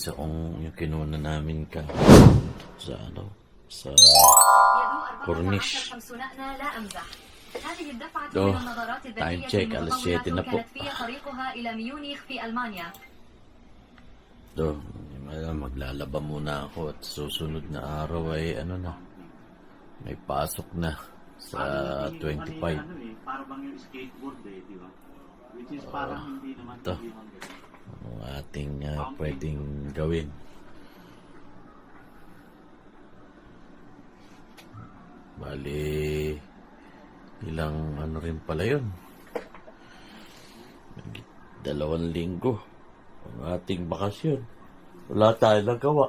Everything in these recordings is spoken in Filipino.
isa kong yung kinuna namin ka sa ano, sa corniche. Do, time check, alas 7 na po. Do, maglalaba muna ako at susunod na araw ay ano na, may pasok na sa 25. Para bang yung skateboard di ba? Which is parang hindi naman ito ang ating pwedeng gawin. Bali, ilang ano rin pala yun, 2 linggo ang ating bakasyon. Wala tayo nagawa.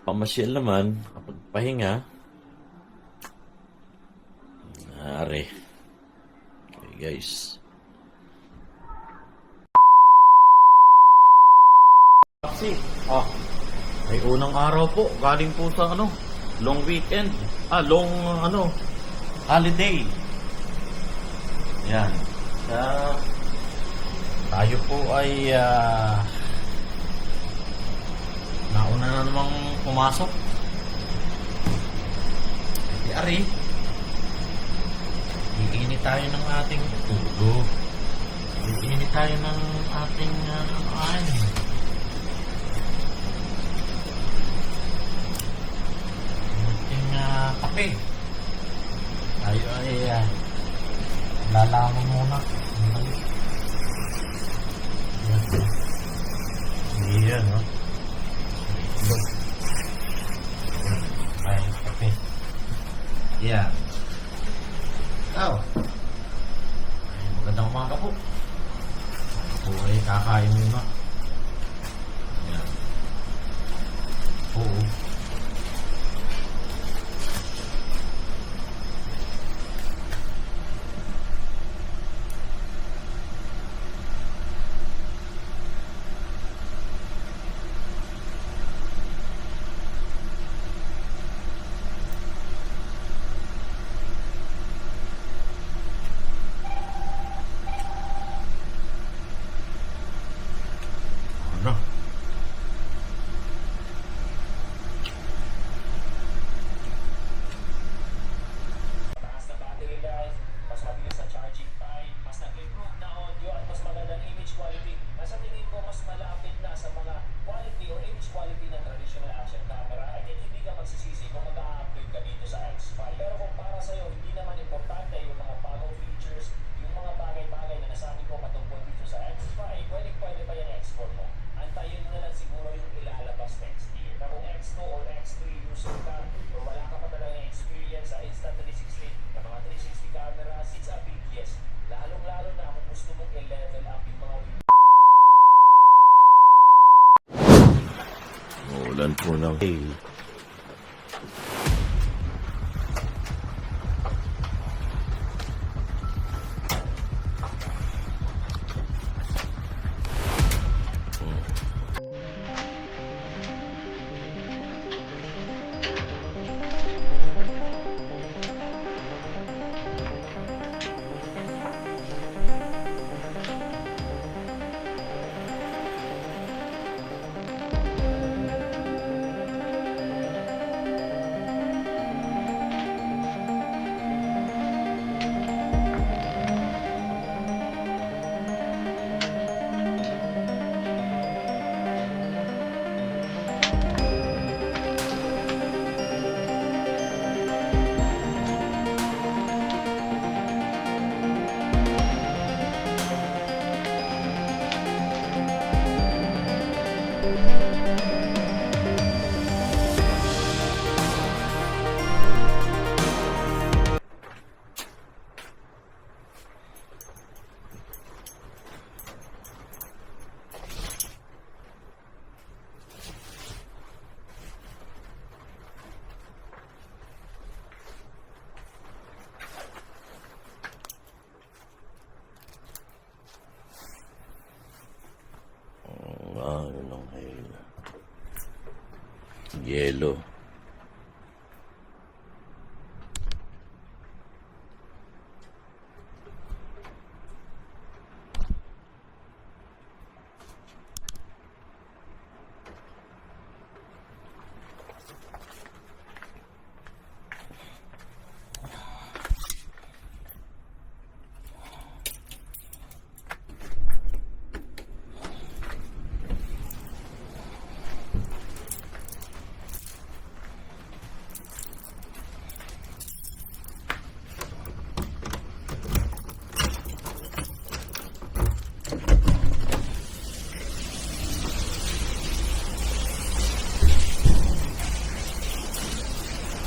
Pamasyal naman kapag pahinga. Are. Okay guys. Kasi, may unang araw po. Galing po sa ano, long weekend. Long ano, holiday. Yan. Tayo po ay nauna na namang pumasok. Ari, iinit tayo ng ating tulog. Iinit tayo ng ating kape. Tayo ay lalaman muna. Iya, no? Ay, kape. Iya. Magandang umaga po. Ako ay kakain muna. Yan. Oo. Ano? Mataas na battery life, mas mabilis na charging time, mas nag-improve na audio at mas magandang image quality. Nasa tingin ko mas malapit na sa mga quality or image quality ng traditional action camera. I think hindi ka magsisisi kung mag-a-upgrade ka dito sa X5. Pero kung para sa'yo, hindi naman importante yung mga bagong features, yung mga bagay-bagay na nasabi ko patungkol dito sa X5, pwede pa yung X4 mo. Antayin mo na lang siguro yung ilalabas next year. Na kung X2 or X3 user ka, o wala ka pa talagang experience sa Insta360, na mga 360 camera, it's a big yes. Lalong-lalo na kung gusto mong i-level up yung mga Ulan po ng hail. Yelo.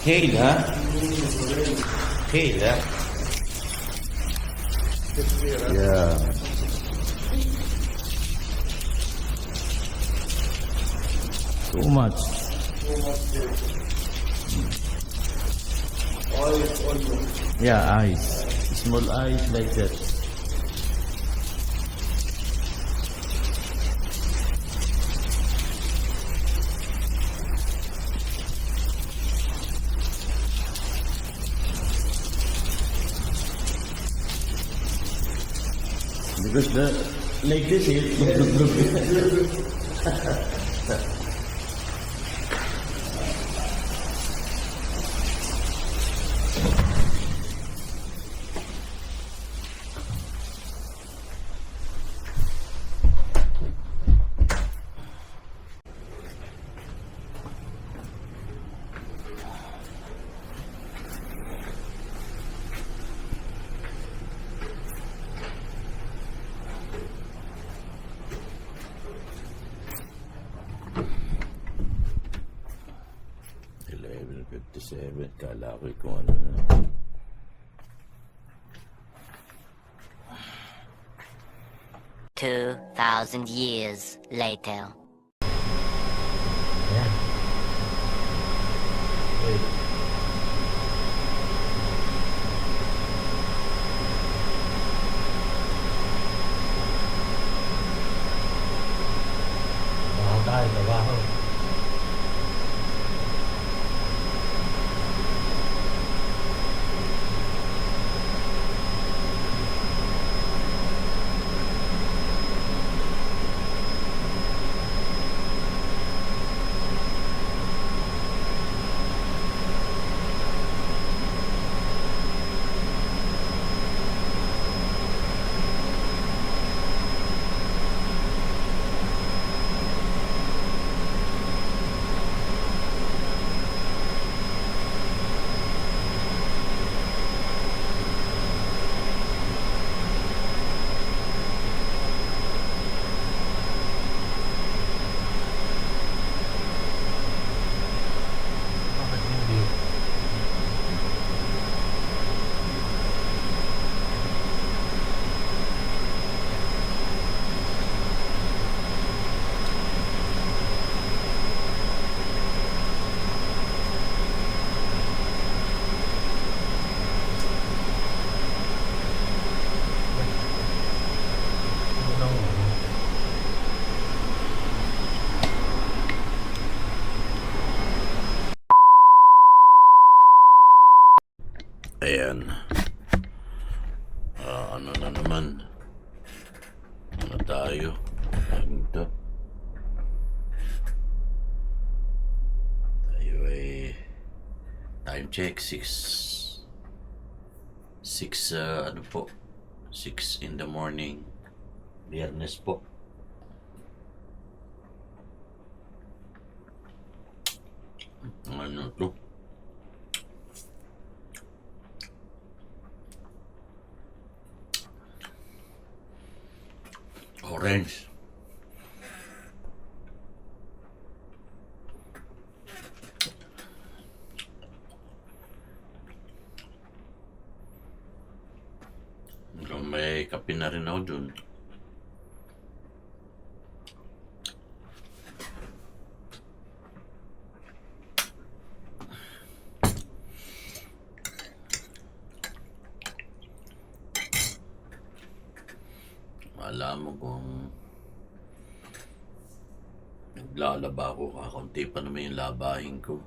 Kale, ha? Kale, ha? Yeah. Too much. Yeah, eyes. Small eyes like that. Because like this, Level 57, kala ko kung ano na. Two 2,000 years later. Ayan. Wait. Trabaho tayo, trabaho. Bakit hindi? Ano lang, ayan. Ano na naman? Ano tayo? Ano to? Tayo ay time check 6 ano po, 6 in the morning, Biyernes po. Ano to? Orange. May kape na rin ako dun. Alam mo kung naglalaba ako, kakunti pa naman yung labahin ko.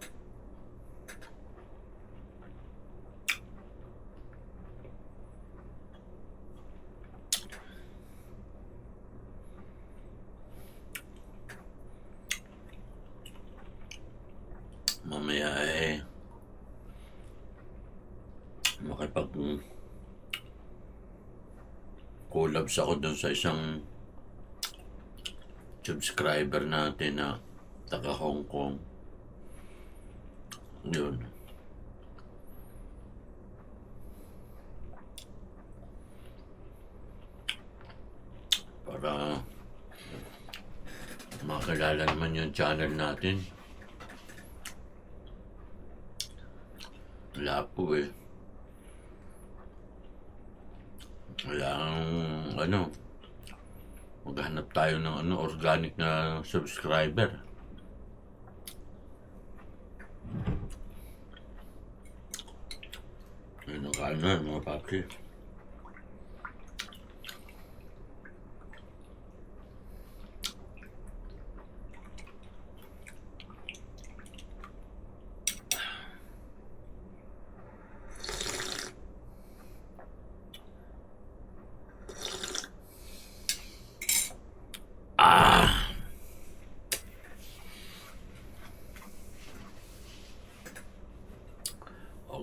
Mamaya makipag collabs ako dun sa isang subscriber natin na taga Hong Kong. Yun. Para makilala naman yung channel natin. Wala po eh. Walang maghanap tayo ng organic na subscriber. Ayun ang kain na mga papsi.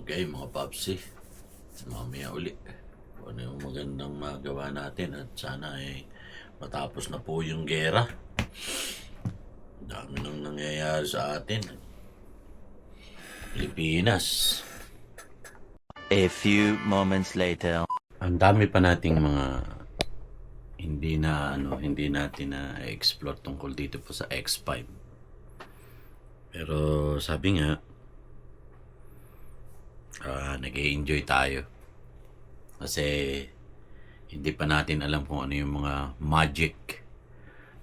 Okay mga papsi, mamaya uli kung ano yung magandang magawa natin at sana ay matapos na po yung gera. Dami nang nangyayari sa atin Pilipinas. A few moments later. Ang dami pa nating mga hindi natin na-explore tungkol dito po sa X5. Pero sabi nga, nag-i-enjoy tayo kasi hindi pa natin alam kung ano yung mga magic,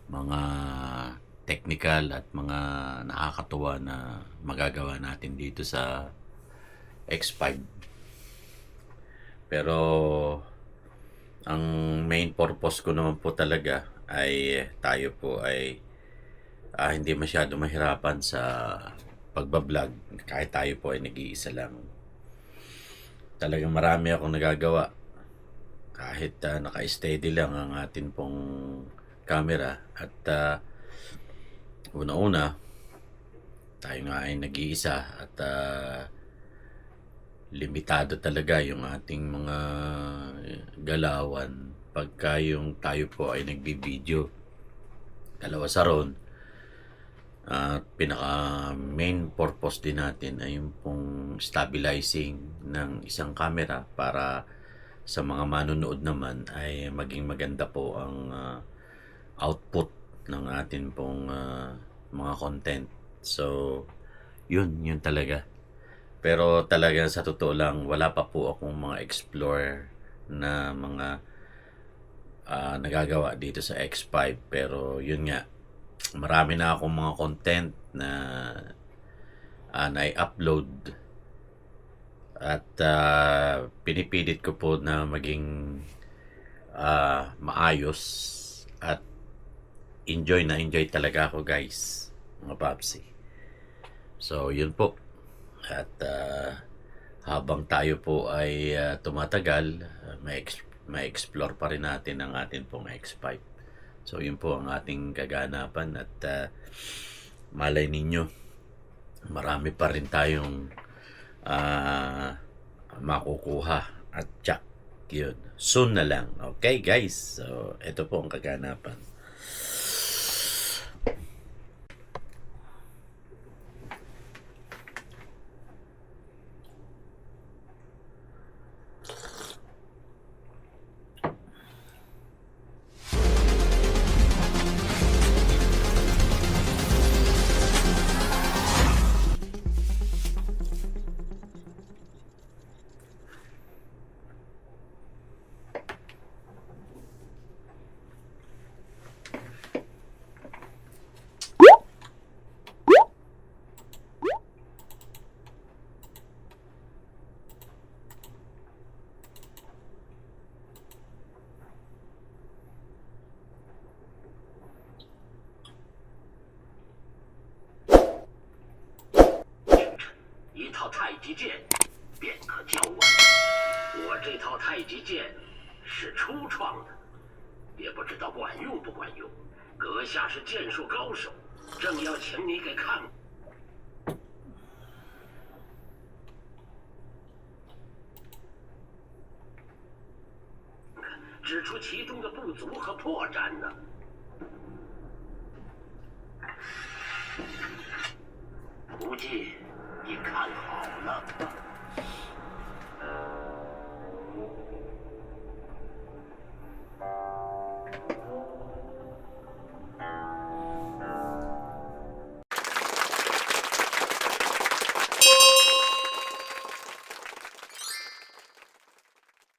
mga technical at mga nakakatuwa na magagawa natin dito sa X5. Pero ang main purpose ko naman po talaga ay tayo po ay hindi masyado mahirapan sa pagbablog kahit tayo po ay nag-iisa lang. Talagang marami akong nagagawa kahit naka-steady lang ang atin pong camera at una-una tayo nga ay nag-iisa at limitado talaga yung ating mga galawan pagka yung tayo po ay nagbibideo. Dalawa sa ron, pinaka main purpose din natin ay yung pong stabilizing ng isang camera para sa mga manonood naman ay maging maganda po ang output ng atin pong mga content. So yun talaga. Pero talaga sa totoo lang, wala pa po akong mga explore na mga nagagawa dito sa X5. Pero yun nga, marami na akong mga content na na-upload at pinipilit ko po na maging maayos at enjoy talaga ako guys, mga papsi. So yun po. At habang tayo po ay tumatagal, may explore pa rin natin ang atin pong X5. So yun po ang ating kaganapan at malay ninyo, marami pa rin tayong makukuha at tsak yun. Soon na lang. Okay guys, so ito po ang kaganapan.估计你看好了。